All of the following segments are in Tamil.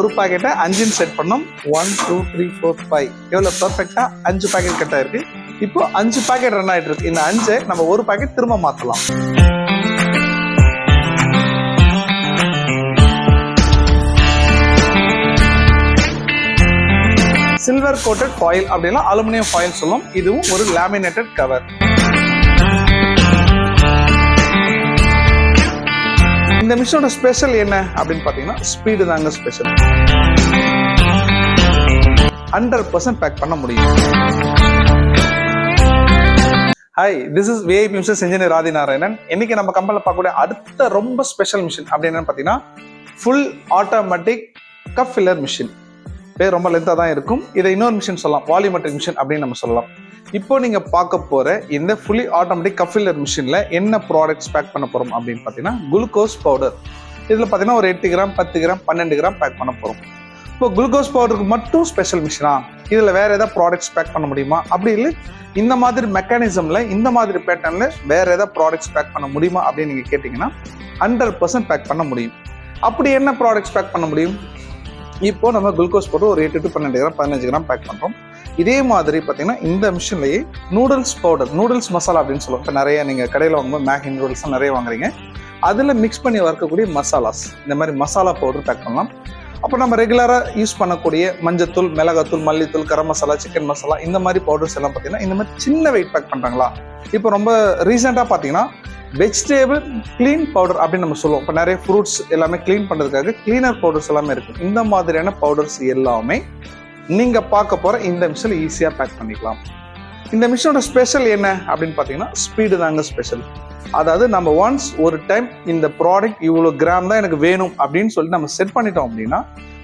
ஒரு பாக்கெட்டை 5ன்னு செட் பண்ணோம். 1 2 3 4 5 எவ்வளோ பர்ஃபெக்டா 5 பாக்கெட் கட் ஆயிருக்கு. இப்போ 5 பாக்கெட் ரன் ஆயிட்டு இருக்கு. இந்த 5 நம்ம ஒரு பாக்கெட் திரும்ப மாத்தலாம். சில்வர் கோட்டட் ஃபாயில் அப்படின்னா அலுமினியம் ஃபாயில் சொல்லும். இதுவும் ஒரு லேமினேட்டட் கவர். இந்த மிஷினோட ஸ்பெஷல் என்ன அப்படின்னு பாத்தீங்கன்னா ஸ்பீடு தாங்க ஸ்பெஷல். 100% பேக் பண்ண முடியும். Hi, this is VIP machines engineer Adinarayanan. இன்னைக்கு நம்ம கம்பெனில பார்க்கக்கூடிய அடுத்த ரொம்ப ஸ்பெஷல் மிஷின் அப்படின்னு பாத்தீங்கன்னா full automatic cup filler machine. பேர் ரொம்ப லென்த்தாக தான் இருக்கும். இதை இன்னொரு மிஷின் சொல்லலாம், வால்யூமெட்ரிக் மிஷின் அப்படின்னு நம்ம சொல்லலாம். இப்போ நீங்க பார்க்க போற இந்த ஃபுல்லி ஆட்டோமேட்டிக் கப் ஃபில்லர் மிஷின்ல என்ன ப்ராடக்ட்ஸ் பேக் பண்ண போறோம் அப்படின்னு பார்த்தீங்கன்னா குளுக்கோஸ் பவுடர். இதுல பார்த்தீங்கன்னா ஒரு 8 கிராம் 10 கிராம் 12 கிராம் பேக் பண்ண போறோம். இப்போ குளுக்கோஸ் பவுடருக்கு மட்டும் ஸ்பெஷல் மிஷினா, இதுல வேற ஏதாவது ப்ராடக்ட்ஸ் பேக் பண்ண முடியுமா? அப்படி இல்லை இந்த மாதிரி மெக்கானிசம்ல இந்த மாதிரி பேட்டர்ன்ல வேற ஏதாவது ப்ராடக்ட்ஸ் பேக் பண்ண முடியுமா அப்படின்னு நீங்க கேட்டீங்கன்னா 100% பேக் பண்ண முடியும். அப்படி என்ன ப்ராடக்ட்ஸ் பேக் பண்ண முடியும்? இப்போ நம்ம குளுக்கோஸ் போட்டு ஒரு 8 to 12 கிராம் 15 கிராம் பேக் பண்றோம். இதே மாதிரி பார்த்தீங்கன்னா இந்த மிஷின்லயே நூடுல்ஸ் பவுடர், நூடுல்ஸ் மசாலா அப்படின்னு சொல்லுவோம். இப்போ நிறைய நீங்க கடையில் வாங்கும்போது மேகி நூடுல்ஸ் நிறைய வாங்குறீங்க. அதுல மிக்ஸ் பண்ணி வறுக்கக்கூடிய மசாலாஸ், இந்த மாதிரி மசாலா பவுடர் பேக் பண்ணலாம். அப்போ நம்ம ரெகுலரா யூஸ் பண்ணக்கூடிய மஞ்சத்தூள், மிளகாத்தூள், மல்லித்தூள், கரம் மசாலா, சிக்கன் மசாலா இந்த மாதிரி பவுடர்ஸ் எல்லாம் பார்த்தீங்கன்னா இந்த மாதிரி சின்ன வெயிட் பேக் பண்றாங்களா? இப்போ ரொம்ப ரீசெண்டாக பார்த்தீங்கன்னா வெஜிடேபிள் கிளீன் பவுடர் அப்படின்னு நம்ம சொல்லுவோம். இப்போ நிறைய ஃப்ரூட்ஸ் எல்லாமே கிளீன் பண்றதுக்காக கிளீனர் பவுடர்ஸ் எல்லாமே இருக்கு. இந்த மாதிரியான பவுடர்ஸ் எல்லாமே நீங்க பார்க்க போற இந்த மிஷினில் ஈஸியா பேக் பண்ணிக்கலாம். இந்த மிஷினோட ஸ்பெஷல் என்ன அப்படின்னு பார்த்தீங்கன்னா ஸ்பீடு தாங்க ஸ்பெஷல். அதாவது நம்ம ஒன்ஸ் ஒரு டைம் இந்த ப்ராடக்ட் இவ்வளோ கிராம் தான் எனக்கு வேணும் அப்படின்னு சொல்லிட்டு நம்ம செட் பண்ணிட்டோம் அப்படின்னா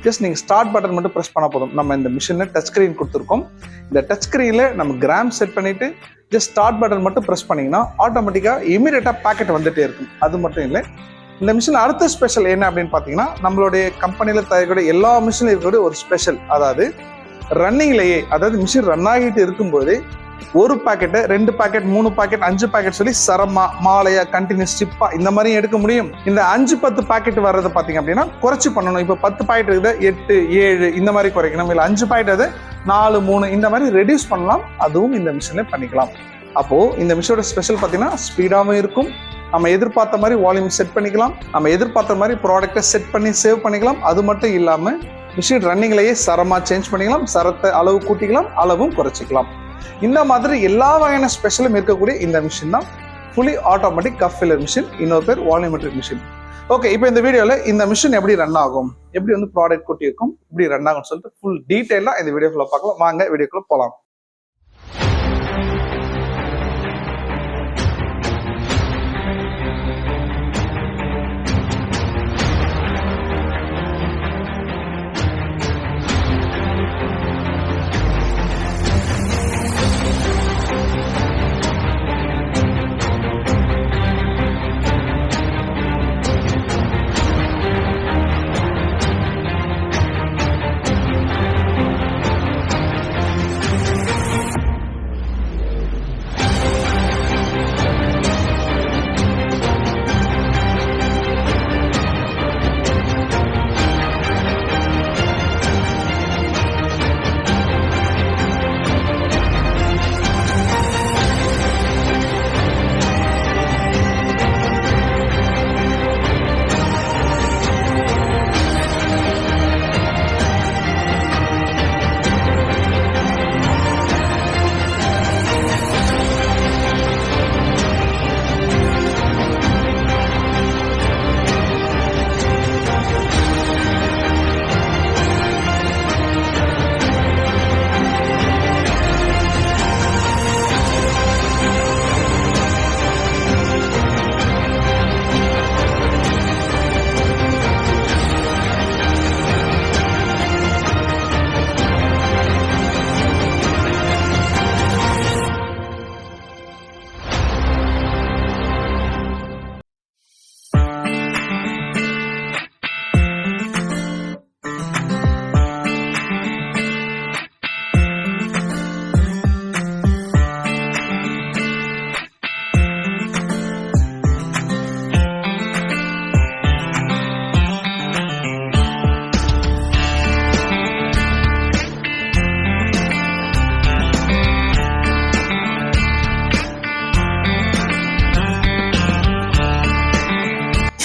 ஜஸ்ட் நீங்க ஸ்டார்ட் பட்டன் மட்டும் ப்ரெஸ் பண்ண போதும். நம்ம இந்த மிஷின்ல டச் ஸ்கிரீன் கொடுத்துருக்கோம். இந்த டச் ஸ்கிரீன்ல நம்ம கிராம் செட் பண்ணிட்டு ஜஸ்ட் ஸ்டார்ட் பட்டன் மட்டும் ப்ரெஸ் பண்ணீங்கன்னா ஆட்டோமேட்டிக்கா இமீடியட்டா பேக்கெட் வந்துட்டே இருக்கும். அது மட்டும் இல்லை, இந்த மிஷின் அடுத்த ஸ்பெஷல் என்ன அப்படின்னு பார்த்தீங்கன்னா நம்மளுடைய கம்பெனியில் தயாரிக்கக்கூடிய எல்லா மிஷினும் இருக்கக்கூடிய ஒரு ஸ்பெஷல், அதாவது ரன்னிங்லேயே, அதாவது மிஷின் ரன் ஆகிட்டு இருக்கும்போது ஒரு பாக்கெட்டு 2 பாக்கெட் 3 பாக்கெட் 5 பாக்கெட் சொல்லி சரமா மாலையா கண்டினியூஸ் ஸ்டிப்பா இந்த மாதிரி எடுக்க முடியும். இந்த 5-10 பாக்கெட் வர்றது பாத்தீங்க அப்படின்னா குறைச்சு பண்ணணும். இப்போ 10 பாக்கெட் இருக்குது 8 7 இந்த மாதிரி குறைக்கணும். இல்லை 5 பாக்கெட் அது 4 3 இந்த மாதிரி ரெடியூஸ் பண்ணலாம். அதுவும் இந்த மிஷின்ல பண்ணிக்கலாம். அப்போ இந்த மிஷினோட ஸ்பெஷல் பாத்தீங்கன்னா ஸ்பீடாகவும் இருக்கும். நம்ம எதிர்பார்த்த மாதிரி வால்யூம் செட் பண்ணிக்கலாம். நம்ம எதிர்பார்த்த மாதிரி ப்ராடக்டை செட் பண்ணி சேவ் பண்ணிக்கலாம். அது மட்டும் இல்லாம மிஷின் ரன்னிங்லேயே சரமா சேஞ்ச் பண்ணிக்கலாம். சரத்தை அளவு கூட்டிக்கலாம், அளவும் குறைச்சிக்கலாம். இந்த மாதிரி எல்லா வகையான ஸ்பெஷலும் இருக்கக்கூடிய இந்த மிஷின் தான் fully automatic cup filler machine. இன்னொரு பேர் வால்யூமெட்ரிக் மிஷின். ஓகே, இப்போ இந்த வீடியோல இந்த மிஷின் எப்படி ரன் ஆகும், எப்படி வந்து ப்ராடக்ட் கூட்டி இருக்கும், எப்படி ரன் ஆகும்னு சொல்லிட்டு ஃபுல் டீடைலா இந்த வீடியோக்குள்ள பார்க்கலாம். வாங்க வீடியோக்குள்ள போலாம்.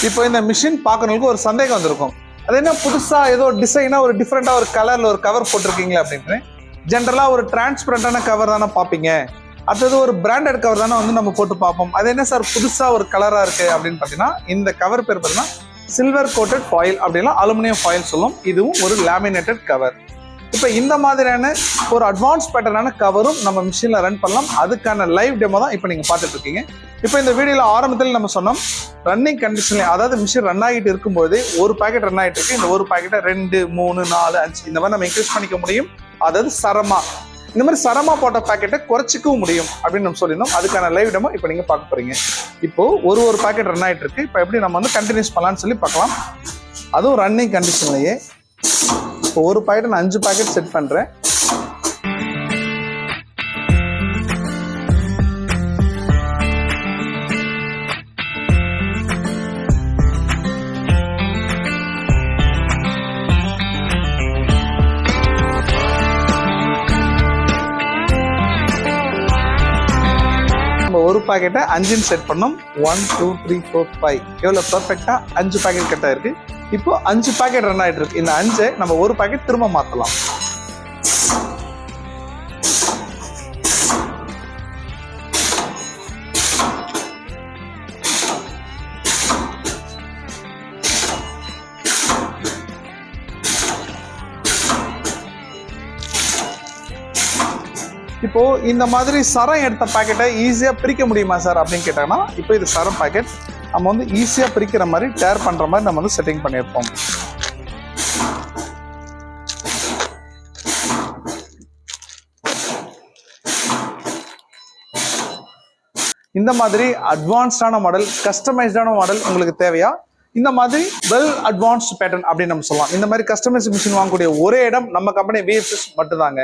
இப்போ இந்த மிஷின் பார்க்கறவங்களுக்கு ஒரு சந்தேகம் வந்திருக்கும், அது என்ன புதுசா ஏதோ டிசைனா ஒரு டிஃப்ரெண்டா ஒரு கலர்ல ஒரு கவர் போட்டிருக்கீங்களா அப்படின்னு. ஜென்ரலா ஒரு டிரான்ஸ்பரண்டான கவர் தானே பார்ப்பீங்க, அடுத்தது ஒரு பிராண்டட் கவர் தானே வந்து நம்ம போட்டு பார்ப்போம். அது என்ன சார் புதுசா ஒரு கலரா இருக்கு அப்படின்னு பார்த்தீங்கன்னா, இந்த கவர் பேர் பார்த்தீங்கன்னா சில்வர் கோட்டட் ஃபாயில் அப்படின்னா அலுமினியம் ஃபாயில் சொல்லும். இதுவும் ஒரு லேமினேட்டட் கவர். இப்போ இந்த மாதிரியான ஒரு அட்வான்ஸ் பேட்டர்னான கவரும் நம்ம மிஷினில் ரன் பண்ணலாம். அதுக்கான லைவ் டெமோ தான் இப்போ நீங்கள் பார்த்துட்டு இருக்கீங்க. இப்போ இந்த வீடியோவில் ஆரம்பத்தில் நம்ம சொன்னோம், ரன்னிங் கண்டிஷன்ல, அதாவது மிஷின் ரன் ஆகிட்டு இருக்கும்போது ஒரு பாக்கெட் ரன் ஆகிட்டு இருக்கு. இந்த ஒரு பாக்கெட்டை 2, 3, 4, 5 இந்த மாதிரி நம்ம இன்க்ரீஸ் பண்ணிக்க முடியும். அதாவது சரமா இந்த மாதிரி சரமா போட்ட பாக்கெட்டை குறைச்சிக்கவும் முடியும் அப்படின்னு நம்ம சொல்லியிருந்தோம். அதுக்கான லைவ் டெமோ இப்போ நீங்கள் பார்க்க போறீங்க. இப்போ ஒரு பாக்கெட் ரன் ஆகிட்டு இருக்கு. இப்போ எப்படி நம்ம வந்து கண்டினியூஸ் பண்ணலாம்னு சொல்லி பார்க்கலாம். அதுவும் ரன்னிங் கண்டிஷன்லயே. இப்போ ஒரு பாக்கெட் நான் 5 பாக்கெட் செட் பண்றேன். ஒரு பாக்கெட்டை 5 செட் பண்ணோம். 1 2 3 4 5 எவ்வளோ பர்ஃபெக்டா 5 பாக்கெட் கட் ஆயிருக்கு. இப்போ 5 பாக்கெட் ரன் ஆயிட்டு இருக்கு. இந்த 5 நம்ம ஒரு பாக்கெட் திரும்ப மாத்தலாம். இப்போ இந்த மாதிரி சரம் எடுத்த பாக்கெட்டை ஈஸியா பிரிக்க முடியுமா சார் அப்படின்னு கேட்டாங்கன்னா, இப்போ இது சரம் பாக்கெட் நம்ம வந்து ஈஸியா பிரிக்கிற மாதிரி டேர் பண்ற மாதிரி நம்ம வந்து செட்டிங் பண்ணியிருப்போம். இந்த மாதிரி அட்வான்ஸ்டான மாடல், கஸ்டமைஸ்டான மாடல் உங்களுக்கு தேவையா? இந்த மாதிரி வெல் அட்வான்ஸ்ட் பேட்டர்ன் அப்படின்னு நம்ம சொல்லலாம். இந்த மாதிரி கஸ்டமைஸ் மிஷின் வாங்கக்கூடிய ஒரே இடம் நம்ம கம்பெனி VFS மட்டும்தாங்க.